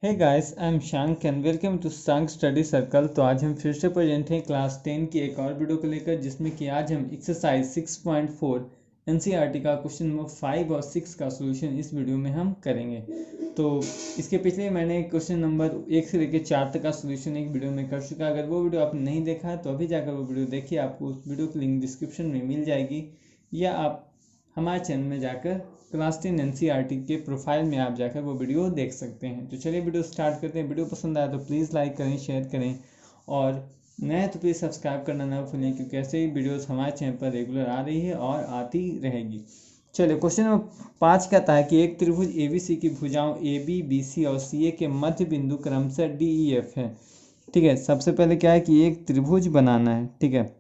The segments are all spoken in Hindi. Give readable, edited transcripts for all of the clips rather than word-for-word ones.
Hey guys, I am Shank and welcome to Shank study circle. तो आज हम फिर से प्रेजेंट हैं क्लास 10 की एक और वीडियो को लेकर, जिसमें कि आज हम एक्सरसाइज 6.4 एनसीईआरटी का क्वेश्चन नंबर 5 और 6 का सॉल्यूशन इस वीडियो में हम करेंगे। तो इसके पिछले मैंने क्वेश्चन नंबर 1 से लेकर 4 तक का सॉल्यूशन एक वीडियो में कर चुका। अगर वो वीडियो आपने नहीं देखा है तो अभी जाकर वो वीडियो देखिए, आपको उस वीडियो की लिंक डिस्क्रिप्शन में मिल जाएगी, या आप हमारे चैनल में जाकर क्लास 10 एनसीईआरटी के प्रोफाइल में आप जाकर वो वीडियो देख सकते हैं। तो चलिए वीडियो स्टार्ट करते हैं। वीडियो पसंद आया तो प्लीज़ लाइक करें, शेयर करें, और नए तो प्लीज़ सब्सक्राइब करना ना भूलें, क्योंकि ऐसे ही वीडियोस हमारे चैनल पर रेगुलर आ रही है और आती रहेगी। चलिए क्वेश्चन नंबर 5 कहता है कि एक त्रिभुज ABC की भुजाओं AB, BC और CA के मध्य बिंदु क्रमशः DEF है। ठीक है, सबसे पहले क्या है कि एक त्रिभुज बनाना है। ठीक है,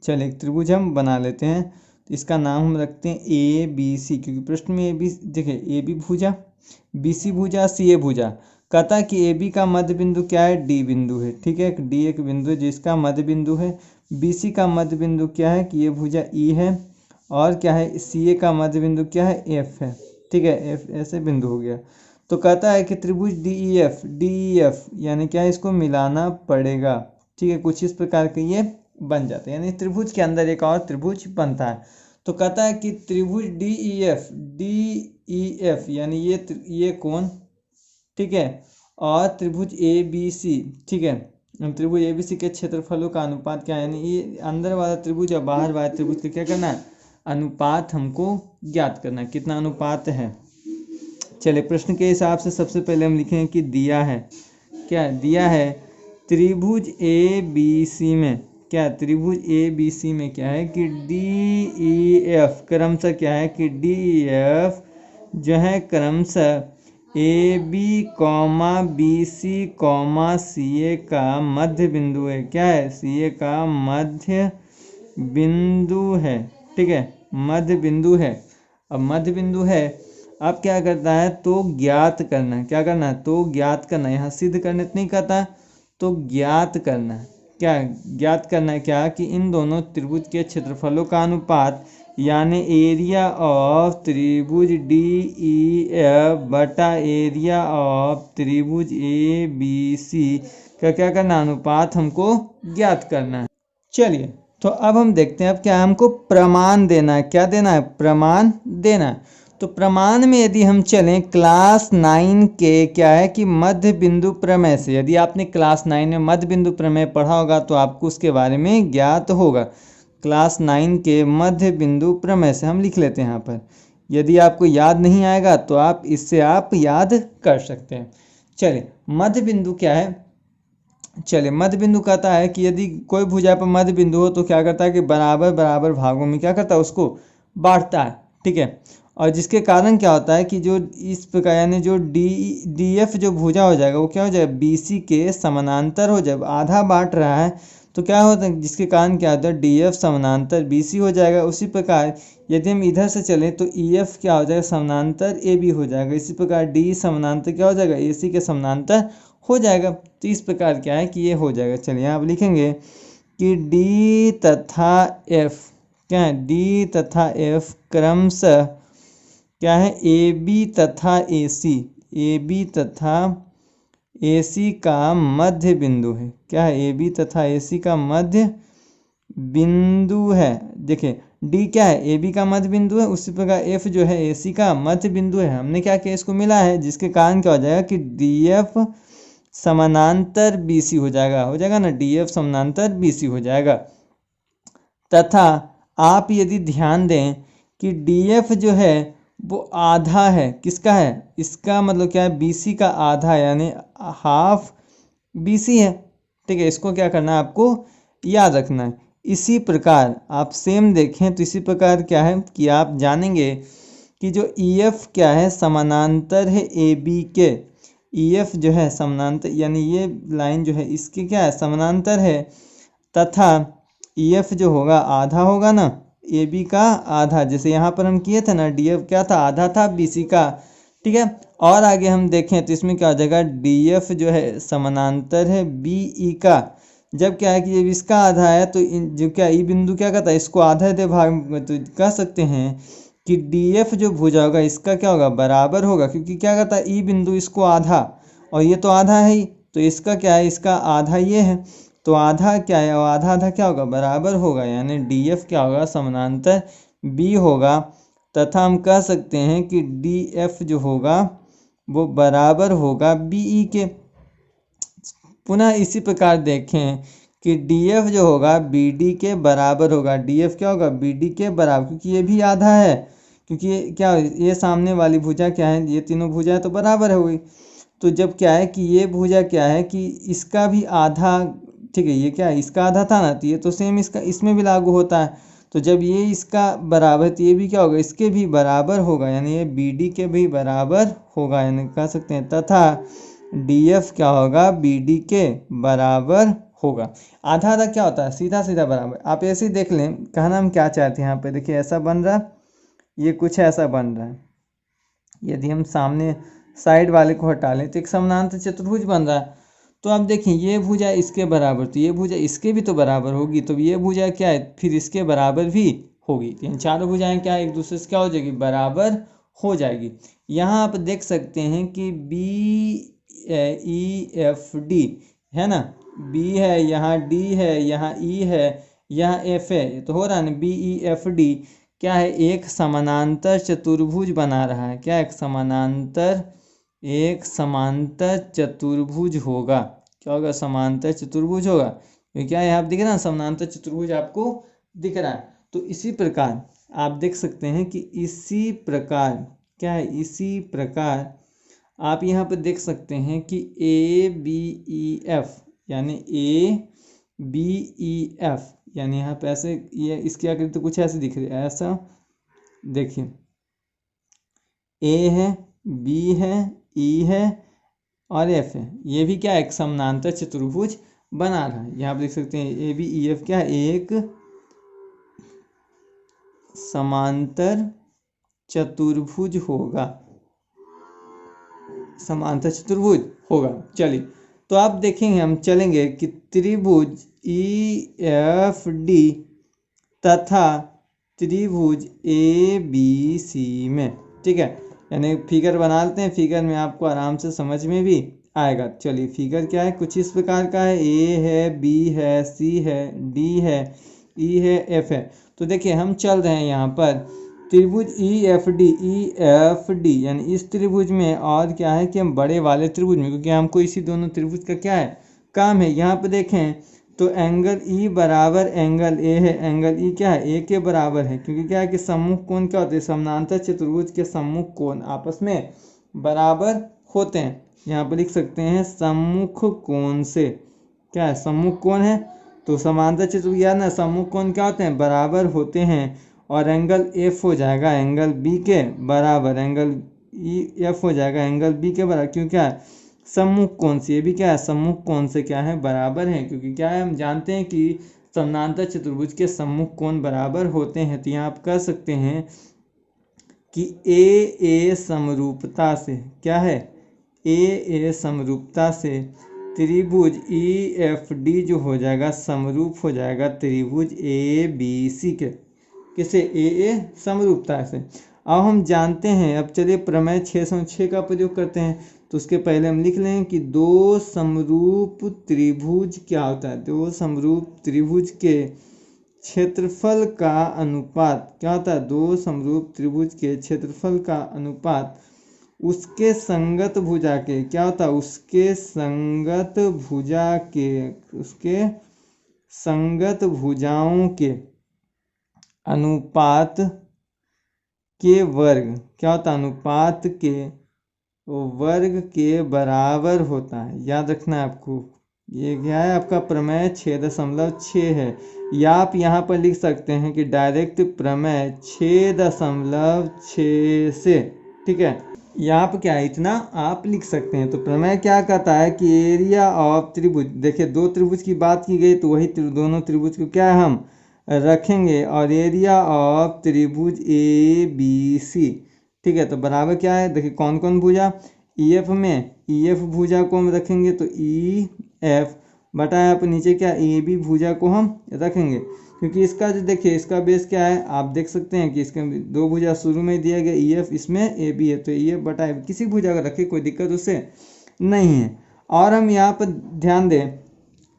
चलिए एक त्रिभुज हम बना लेते हैं। इसका नाम हम रखते हैं ABC, क्योंकि प्रश्न में AB देखिए, AB भुजा, BC भुजा, CA भुजा। कहता है कि AB का मध्य बिंदु क्या है? D बिंदु है। ठीक है, D एक बिंदु है जिसका मध्य बिंदु है। BC का मध्य बिंदु क्या है कि ये भुजा E है, और क्या है CA का मध्य बिंदु क्या है? F है। ठीक है, F ऐसे बिंदु हो गया। तो कहता है कि त्रिभुज DEF यानी क्या है, इसको मिलाना पड़ेगा। ठीक है, कुछ इस प्रकार के ये बन जाते हैं, यानी त्रिभुज के अंदर एक और त्रिभुज बनता है। तो कहता है कि त्रिभुज DEF यानी ये कोण, ठीक है, और त्रिभुज ABC, ठीक है, त्रिभुज ABC के क्षेत्रफलों का अनुपात क्या है, यानी ये अंदर वाला त्रिभुज और बाहर वाला त्रिभुज का क्या करना है? अनुपात हमको ज्ञात करना है, कितना अनुपात है। चलिए प्रश्न के हिसाब से सबसे पहले हम लिखेंगे कि दिया है, क्या दिया है त्रिभुज ABC में, क्या त्रिभुज ABC में क्या है कि DEF क्रमशः क्या है कि DEF जो है क्रमशः AB, BC, CA का मध्य बिंदु है। क्या है? CA का मध्य बिंदु है। ठीक है, मध्य बिंदु है। अब मध्य बिंदु है, अब क्या करता है? तो ज्ञात करना है। क्या करना है? तो ज्ञात करना है। यहाँ सिद्ध करने नहीं कहता, तो ज्ञात करना है। क्या ज्ञात करना है? क्या कि इन दोनों त्रिभुज के क्षेत्रफलों का अनुपात, यानी एरिया ऑफ त्रिभुज DEF बटा एरिया ऑफ त्रिभुज ABC का क्या करना? अनुपात हमको ज्ञात करना है। चलिए तो अब हम देखते हैं, अब क्या हमको प्रमाण देना है। क्या देना है? प्रमाण देना है। तो प्रमाण में यदि हम चलें क्लास 9 के क्या है कि मध्य बिंदु प्रमेय से, यदि आपने क्लास 9 में मध्य बिंदु प्रमेय पढ़ा होगा तो आपको उसके बारे में ज्ञात होगा। क्लास 9 के मध्य बिंदु प्रमेय से हम लिख लेते हैं यहाँ पर। यदि आपको याद नहीं आएगा तो आप इससे आप याद कर सकते हैं। चलिए मध्य बिंदु क्या है? चलिए मध्य बिंदु कहता है कि यदि कोई भुजा पर मध्य बिंदु हो तो क्या करता है कि बराबर बराबर भागों में क्या करता है? उसको बांटता है। ठीक है, और जिसके कारण क्या होता है कि जो इस प्रकार यानी जो DEF जो भुजा हो जाएगा वो क्या हो जाएगा? BC के समानांतर हो जाएगा। आधा बांट रहा है तो क्या होता है, जिसके कारण क्या होता है? DF समानांतर BC हो जाएगा। उसी प्रकार यदि हम इधर से चलें तो EF क्या हो जाएगा? समानांतर AB हो जाएगा। इसी प्रकार D समानांतर क्या हो जाएगा? AC के समानांतर हो जाएगा। तो इस प्रकार क्या है कि ये हो जाएगा। चलिए यहाँ आप लिखेंगे कि D तथा F क्या है? D तथा F क्रमशः क्या है? AB तथा AC का मध्य बिंदु है। क्या है? AB तथा AC का मध्य बिंदु है। देखिए D क्या है? AB का मध्य बिंदु है। उसी प्रकार F जो है AC का मध्य बिंदु है। हमने क्या किया? इसको मिला है, जिसके कारण क्या हो जाएगा कि DF समानांतर BC हो जाएगा ना, DF समानांतर BC हो जाएगा। तथा आप यदि ध्यान दें कि DF जो है वो आधा है। किसका है? इसका मतलब क्या है? BC का आधा, यानी हाफ BC है। ठीक है, इसको क्या करना है? आपको याद रखना है। इसी प्रकार आप सेम देखें तो इसी प्रकार क्या है कि आप जानेंगे कि जो EF क्या है? समानांतर है AB के। EF जो है समानांतर, यानी ये लाइन जो है इसके क्या है? समानांतर है। तथा EF जो होगा आधा होगा ना, AB का आधा। जैसे यहाँ पर हम किए थे ना, DF क्या था? आधा था BC का। ठीक है, और आगे हम देखें तो इसमें क्या हो जाएगा? DF जो है समानांतर है BE का। जब क्या है कि जब इसका आधा है तो जो क्या ई बिंदु क्या कहता है? इसको आधा दे भाग में, तो कह सकते हैं कि DF जो भुजा होगा इसका क्या होगा, बराबर होगा, क्योंकि क्या कहता है ई बिंदु इसको आधा, और ये तो आधा है ही, तो इसका क्या है, इसका आधा ये है, तो आधा क्या है, और आधा आधा क्या होगा, बराबर होगा, यानी DF क्या होगा, समानांतर B होगा। तथा हम कह सकते हैं कि DF जो होगा वो बराबर होगा BE के। पुनः इसी प्रकार देखें कि DF जो होगा BD के बराबर होगा। DF क्या होगा, BD के बराबर, क्योंकि ये भी आधा है, क्योंकि ये क्या, ये सामने वाली भुजा क्या है, ये तीनों भुजाएं तो बराबर हो गई। तो जब क्या है कि ये भुजा क्या है कि इसका भी आधा, ठीक है, ये क्या है, इसका आधा था ना, तो ये तो सेम इसका इसमें भी लागू होता है। तो जब ये इसका बराबर, तो ये भी क्या होगा, इसके भी बराबर होगा, यानी ये BD के भी बराबर होगा, यानी कह सकते हैं तथा DF क्या होगा, BD के बराबर होगा। आधा आधा क्या होता है, सीधा सीधा बराबर। आप ऐसे ही देख लें, कहना हम क्या चाहते हैं यहाँ पे, देखिए ऐसा बन रहा, ये कुछ ऐसा बन रहा है। यदि हम सामने साइड वाले को हटा लें तो एक समानांतर चतुर्भुज बन रहा है। तो आप देखें ये भुजा इसके बराबर, तो ये भुजा इसके भी तो बराबर होगी, तो ये भुजा क्या है, फिर इसके बराबर भी होगी। इन चारों भुजाएं क्या एक दूसरे से क्या हो जाएगी, बराबर हो जाएगी। यहाँ आप देख सकते हैं कि BEFD है ना, B है, यहाँ D है, यहाँ E है, यहाँ F है, तो हो रहा है ना, BEFD क्या है, एक समानांतर चतुर्भुज बना रहा है। क्या, एक समांतर चतुर्भुज होगा। क्या होगा, समांतर चतुर्भुज होगा। क्या है, आप दिख रहा है समानांतर चतुर्भुज आपको दिख रहा है। तो इसी प्रकार आप देख सकते हैं कि इसी प्रकार क्या है, इसी प्रकार आप यहाँ पर देख सकते हैं कि ABEF यानी ABEF यानी यहाँ पे ऐसे, ये इसकी आकृति तो कुछ ऐसे दिख रही है, ऐसा देखिए, A है, B है, E है और F है, ये भी क्या एक समानांतर चतुर्भुज बना रहा है। यहाँ आप देख सकते हैं ABEF क्या है, एक समांतर चतुर्भुज होगा, समांतर चतुर्भुज होगा। चलिए, तो आप देखेंगे, हम चलेंगे कि त्रिभुज EFD तथा त्रिभुज ABC में, ठीक है, यानी फिगर बना लेते हैं, फिगर में आपको आराम से समझ में भी आएगा। चलिए, फिगर क्या है, कुछ इस प्रकार का है, A है, B है, C है, D है, E है, F है। तो देखिए हम चल रहे हैं यहाँ पर त्रिभुज EFD यानी इस त्रिभुज में, और क्या है कि हम बड़े वाले त्रिभुज में, क्योंकि हमको इसी दोनों त्रिभुज का क्या है, काम है। यहाँ पे देखें तो एंगल E बराबर एंगल A है, एंगल E क्या है, A के बराबर है, क्योंकि क्या है कि सम्मुख कोण क्या होते हैं, समानांतर चतुर्भुज के सम्मुख कोण आपस में बराबर होते हैं। यहाँ पर लिख सकते हैं सम्मुख कोण से, क्या है, सम्मुख कोण है, तो समांतर चतुर्भुज याद ना, सम्मुख कोण क्या होते हैं, बराबर होते हैं। और एंगल F हो जाएगा एंगल B के बराबर, एंगल EF हो जाएगा एंगल B के बराबर, क्यों, क्या है, सम्मुख कोण से, ये भी क्या है, सम्मुख कोण से क्या है, बराबर है, क्योंकि क्या है, हम जानते हैं कि समानांतर चतुर्भुज के सम्मुख कोण बराबर होते हैं। तो यहाँ आप कह सकते हैं कि AA समरूपता से, क्या है, AA समरूपता से त्रिभुज EFD जो हो जाएगा, समरूप हो जाएगा त्रिभुज ABC के, किसे, AA समरूपता से। अब हम जानते हैं, अब चलिए प्रमेय 606 का प्रयोग करते हैं। तो उसके पहले हम लिख लें कि दो समरूप त्रिभुज क्या होता है, दो समरूप त्रिभुज के क्षेत्रफल का अनुपात क्या होता है, दो समरूप त्रिभुज के क्षेत्रफल का अनुपात उसके संगत भुजा के क्या होता है, उसके संगत भुजा के, उसके संगत भुजाओं के अनुपात के वर्ग क्या होता है, अनुपात के वर्ग के बराबर होता है। याद रखना है आपको, ये क्या है, आपका प्रमेय 6.6 है, या आप यहाँ पर लिख सकते हैं कि डायरेक्ट प्रमेय 6.6 से, ठीक है, यहाँ पर क्या है, इतना आप लिख सकते हैं। तो प्रमेय क्या कहता है कि एरिया ऑफ त्रिभुज, देखिए दो त्रिभुज की बात की गई, तो वही दोनों त्रिभुज को क्या है हम रखेंगे, और एरिया ऑफ त्रिभुज ABC, ठीक है, तो बराबर क्या है, देखिए कौन कौन भुजा, EF में EF भुजा को हम रखेंगे तो EF बटा यहाँ पर नीचे क्या AB भुजा को हम रखेंगे। क्योंकि इसका जो देखिए इसका बेस क्या है, आप देख सकते हैं कि इसके दो भुजा शुरू में दिया गया EF, इसमें AB है, तो EF बटा AB किसी भुजा का रखे, कोई दिक्कत उससे नहीं है। और हम यहाँ पर ध्यान दें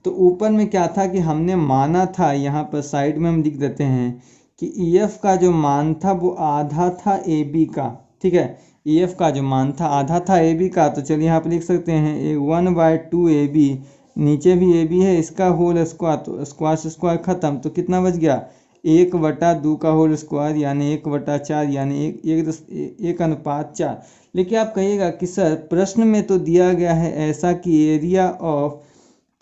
तो ऊपर में क्या था कि हमने माना था, यहाँ पर साइड में हम लिख देते हैं कि EF का जो मान था वो आधा था AB का, ठीक है। EF का जो मान था आधा था AB का, तो चलिए यहाँ पर लिख सकते हैं 1/2 AB, नीचे भी AB है, इसका होल स्क्वायर, तो स्क्वायर से स्क्वायर खत्म, तो कितना बच गया 1/2 का होल स्क्वायर यानी 1/4 यानी 1:4। लेकिन आप कहिएगा कि सर प्रश्न में तो दिया गया है ऐसा कि एरिया ऑफ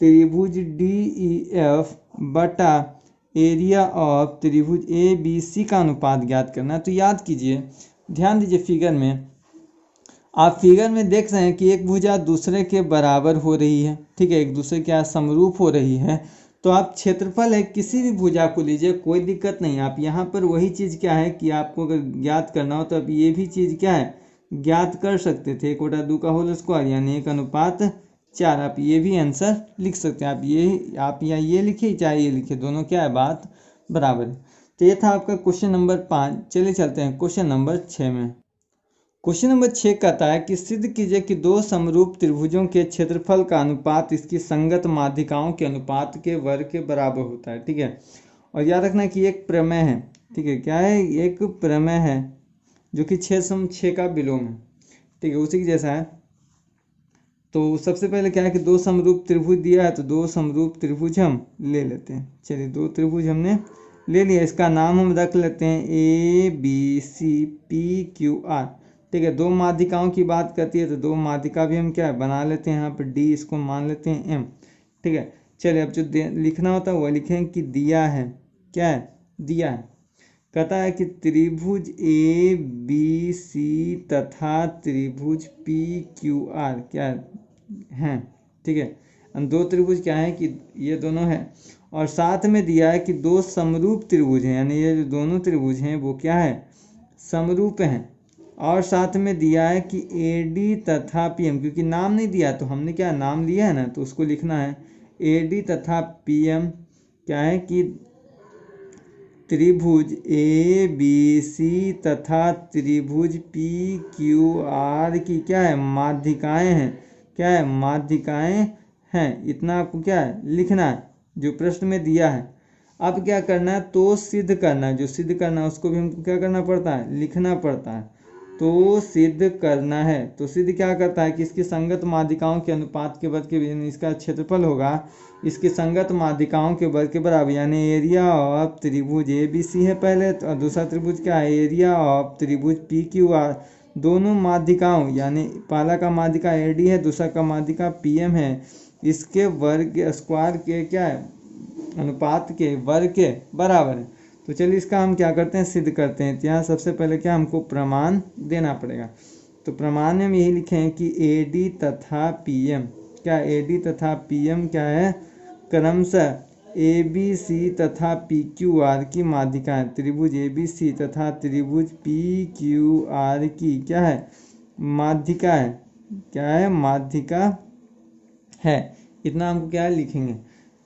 त्रिभुज DEF बटा एरिया ऑफ त्रिभुज ABC का अनुपात ज्ञात करना है। तो याद कीजिए, ध्यान दीजिए फिगर में, आप फिगर में देख रहे हैं कि एक भुजा दूसरे के बराबर हो रही है, ठीक है, एक दूसरे के समरूप हो रही है। तो आप क्षेत्रफल है किसी भी भुजा को लीजिए, कोई दिक्कत नहीं। आप यहाँ पर वही चीज़ क्या है कि आपको अगर ज्ञात करना हो तो आप ये भी चीज़ क्या है ज्ञात कर सकते थे, 1/2 का होल स्क्वायर यानी 1:4। आप ये भी आंसर लिख सकते हैं, आप या ये लिखिए चाहे ये लिखिए, दोनों क्या है बात बराबर है। तो ये था आपका क्वेश्चन नंबर 5। चलिए चलते हैं क्वेश्चन नंबर 6 में। क्वेश्चन नंबर 6 कहता है कि सिद्ध कीजिए कि दो समरूप त्रिभुजों के क्षेत्रफल का अनुपात इसकी संगत माध्यिकाओं के अनुपात के वर्ग के बराबर होता है, ठीक है। और याद रखना कि एक प्रमेय है, ठीक है, क्या है, एक प्रमेय है जो कि 6 का विलोम है, ठीक है, उसी के जैसा है। तो सबसे पहले क्या है कि दो समरूप त्रिभुज दिया है, तो दो समरूप त्रिभुज हम ले लेते हैं। चलिए दो त्रिभुज हमने ले लिया, इसका नाम हम रख लेते हैं ABCPQR, ठीक है। दो माध्यिकाओं की बात करती है तो दो माध्यिका भी हम क्या बना लेते हैं, यहाँ पर D इसको मान लेते हैं M, ठीक है। चलिए अब जो लिखना होता है वह लिखें कि दिया है, क्या है, दिया है। कहता है कि त्रिभुज ABC तथा त्रिभुज PQR क्या हैं, ठीक है। दो त्रिभुज क्या है कि ये दोनों हैं, और साथ में दिया है कि दो समरूप त्रिभुज हैं, यानी ये जो दोनों त्रिभुज हैं वो क्या है समरूप हैं। और साथ में दिया है कि AD तथा PM, क्योंकि नाम नहीं दिया तो हमने क्या नाम लिया है ना, तो उसको लिखना है AD तथा PM क्या है कि त्रिभुज ABC तथा त्रिभुज PQR की क्या है माध्यिकाएं हैं, क्या है माध्यिकाएं हैं। इतना आपको क्या है लिखना है जो प्रश्न में दिया है। अब क्या करना है, तो सिद्ध करना है, जो सिद्ध करना है उसको भी हमको क्या करना पड़ता है, लिखना पड़ता है। तो सिद्ध करना है, तो सिद्ध क्या करता है कि इसकी संगत माध्यिकाओं के अनुपात के वर्ग के, इसका क्षेत्रफल होगा इसकी संगत माध्यिकाओं के वर्ग के बराबर, यानी एरिया ऑफ त्रिभुज ABC है पहले, और दूसरा त्रिभुज क्या है एरिया ऑफ त्रिभुज PQR। दोनों माध्यिकाओं यानी पहला का माध्यिका AD है, दूसरा का माध्यिका PM है, इसके वर्ग स्क्वायर के क्या है अनुपात के वर्ग के बराबर है। तो चलिए इसका हम क्या करते हैं सिद्ध करते हैं। तो यहाँ सबसे पहले क्या हमको प्रमाण देना पड़ेगा। तो प्रमाण में हम यही लिखें कि AD तथा PM क्या AD तथा PM क्या है क्रमशः ABC तथा PQR की माध्यिका है। त्रिभुज ABC तथा त्रिभुज PQR की क्या है माध्यिका है, क्या है माध्यिका है। इतना हमको क्या है लिखेंगे।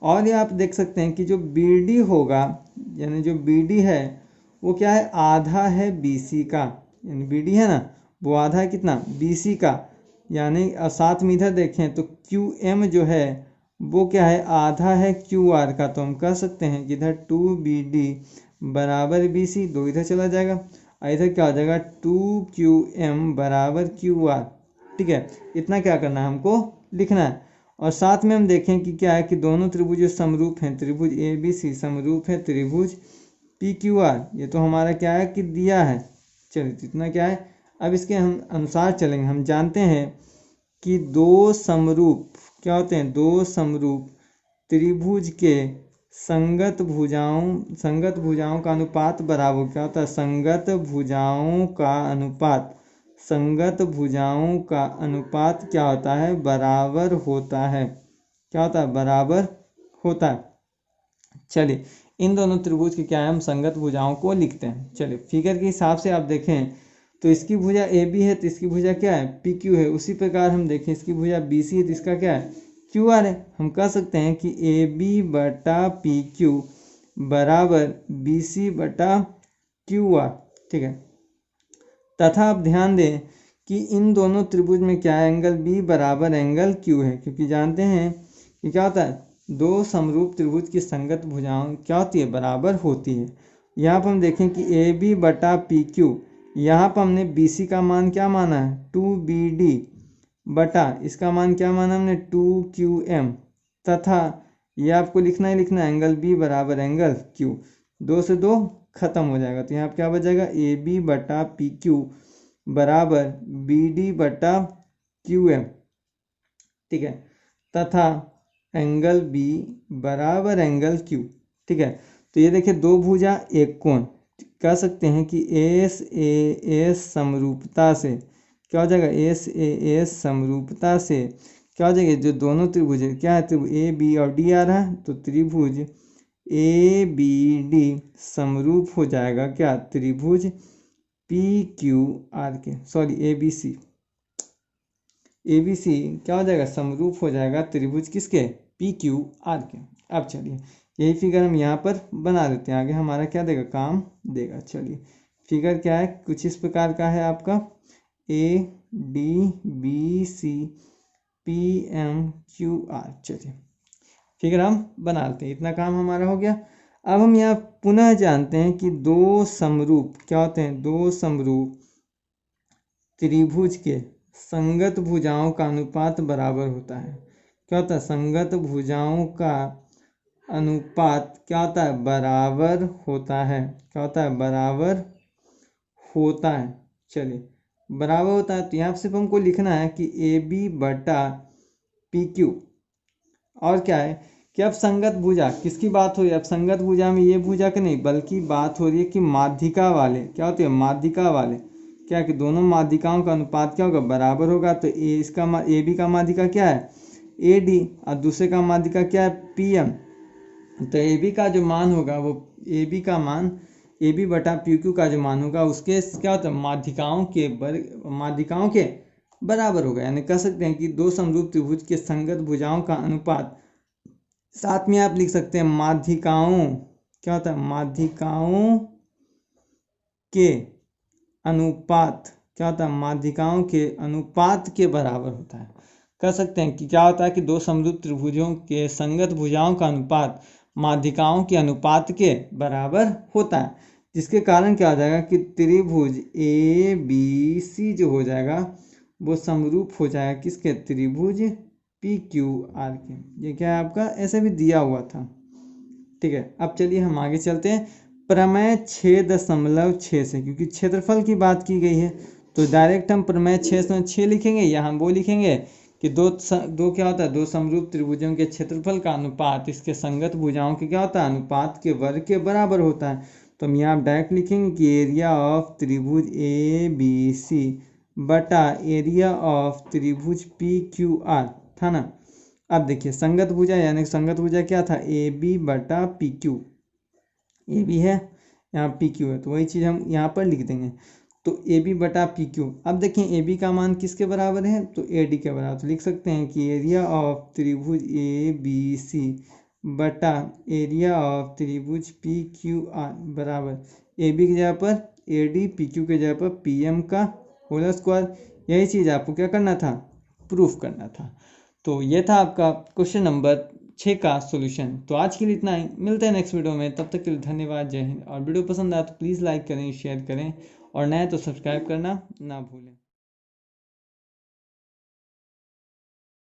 और ये आप देख सकते हैं कि जो BD होगा यानी जो BD है वो क्या है आधा है BC का, यानी BD है ना वो आधा है कितना BC का, यानी साथ में इधर देखें तो QM जो है वो क्या है आधा है QR का। तो हम कह सकते हैं कि इधर 2BD बराबर BC, दो इधर चला जाएगा, और इधर क्या हो जाएगा 2QM बराबर QR, ठीक है। इतना क्या करना है हमको लिखना है। और साथ में हम देखें कि क्या है कि दोनों त्रिभुज समरूप हैं, त्रिभुज ABC समरूप है त्रिभुज PQR, ये तो हमारा क्या है कि दिया है। चलिए इतना क्या है, अब इसके हम अनुसार चलेंगे। हम जानते हैं कि दो समरूप क्या होते हैं, दो समरूप त्रिभुज के संगत भुजाओं का अनुपात बराबर क्या होता है, संगत भुजाओं का अनुपात क्या होता है बराबर होता है, क्या होता है बराबर होता है। चलिए इन दोनों त्रिभुज की क्या है हम संगत भुजाओं को लिखते हैं। चलिए फिगर के हिसाब से आप देखें तो इसकी भुजा AB है तो इसकी भुजा क्या है PQ है। उसी प्रकार हम देखें इसकी भुजा BC है तो इसका क्या है QR है। हम कह सकते हैं कि AB बटा PQ बराबर BC बटा QR, ठीक है। तथा आप ध्यान दें कि इन दोनों त्रिभुज में क्या है, एंगल B बराबर एंगल Q है, क्योंकि जानते हैं कि क्या होता है, दो समरूप त्रिभुज की संगत भुजाओं क्या होती है, बराबर होती है। यहाँ पर हम देखें कि AB बटा PQ, यहाँ पर हमने BC का मान क्या माना है, 2BD बटा इसका मान क्या माना हमने, 2QM, तथा ये आपको लिखना ही लिखना है एंगल B बराबर एंगल Q। दो से दो खत्म हो जाएगा, तो यहाँ पर क्या बच जाएगा, AB बटा PQ बराबर BD बटा QM, ठीक है, तथा एंगल B बराबर एंगल Q, ठीक है। तो ये देखिए दो भुजा एक कोण, कह सकते हैं कि SAS समरूपता से क्या हो जाएगा, SAS समरूपता से क्या हो जाएगा, जो दोनों त्रिभुज है क्या है, त्रिभुज AB और D आ रहा है, तो त्रिभुज ABD समरूप हो जाएगा क्या, त्रिभुज PQR के, सॉरी ABC क्या हो जाएगा, समरूप हो जाएगा त्रिभुज किसके, PQR के। अब चलिए यही फिगर हम यहाँ पर बना देते हैं, आगे हमारा क्या देगा, काम देगा। चलिए फिगर क्या है, कुछ इस प्रकार का है आपका, ADBC PMQR। चलिए फिगर हम बना लेते हैं, इतना काम हमारा हो गया। अब हम यहाँ पुनः जानते हैं कि दो समरूप क्या होते हैं, दो समरूप त्रिभुज के संगत भुजाओं का अनुपात बराबर होता है। क्या होता है, संगत भुजाओं का अनुपात क्या होता है, बराबर होता है। क्या होता है, बराबर होता है। चलिए बराबर होता है, तो यहाँ सिर्फ हमको लिखना है कि AB बटा PQ, और क्या है कि अब संगत भुजा किसकी बात हो रही है, अब संगत भुजा में ये भुजा का नहीं, बल्कि बात हो रही है कि माध्यिका वाले क्या होते हैं, माध्यिका वाले क्या, कि दोनों माध्यिकाओं का अनुपात क्या होगा, बराबर होगा। तो AB का माध्यिका क्या है, AD, और दूसरे का माध्यिका क्या है, PM। तो AB का जो मान होगा वो AB का मान AB बटा PQ का जो मान होगा उसके क्या होता है, माध्यिकाओं के बराबर होगा। यानी कह सकते हैं कि दो समरूप त्रिभुज के संगत भुजाओं का अनुपात, साथ में आप लिख सकते हैं माध्यिकाओं, क्या होता है, माध्यिकाओं के अनुपात, क्या होता है, माध्यिकाओं के अनुपात के बराबर होता है। कह सकते हैं कि क्या होता है कि दो समरूप त्रिभुजों के संगत भुजाओं का अनुपात माध्यिकाओं के अनुपात के बराबर होता है, जिसके कारण क्या हो जाएगा कि त्रिभुज ABC जो हो जाएगा वो समरूप हो जाएगा किसके, त्रिभुज PQR के। ये क्या है आपका, ऐसे भी दिया हुआ था, ठीक है। अब चलिए हम आगे चलते हैं प्रमेय 6.6 से, क्योंकि क्षेत्रफल की बात की गई है तो डायरेक्ट हम प्रमेय 6 लिखेंगे, या हम वो लिखेंगे कि दो क्या होता है, दो समरूप त्रिभुजों के क्षेत्रफल का अनुपात इसके संगत भुजाओं के क्या होता है, अनुपात के वर्ग के बराबर होता है। तो हम यहाँ डायरेक्ट लिखेंगे कि एरिया ऑफ त्रिभुज ABC बटा एरिया ऑफ त्रिभुज PQR था ना। अब देखिए संगत भुजा, यानी संगत भुजा क्या था, AB बटा PQ, AB है यहाँ PQ है, तो वही चीज़ हम यहाँ पर लिख देंगे। तो AB बटा PQ, अब देखें AB का मान किसके बराबर है, तो AD के बराबर। तो लिख सकते हैं कि एरिया ऑफ त्रिभुज ABC बटा एरिया ऑफ त्रिभुज PQR बराबर AB की जगह पर AD, PQ की जगह पर PM का होल स्क्वायर। यही चीज़ आपको क्या करना था, प्रूफ करना था। तो ये था आपका क्वेश्चन नंबर 6 का सॉल्यूशन। तो आज के लिए इतना ही, मिलते हैं नेक्स्ट वीडियो में, तब तक के लिए धन्यवाद, जय हिंद। और वीडियो पसंद आया तो प्लीज़ लाइक करें, शेयर करें, और नए तो सब्सक्राइब करना ना भूलें।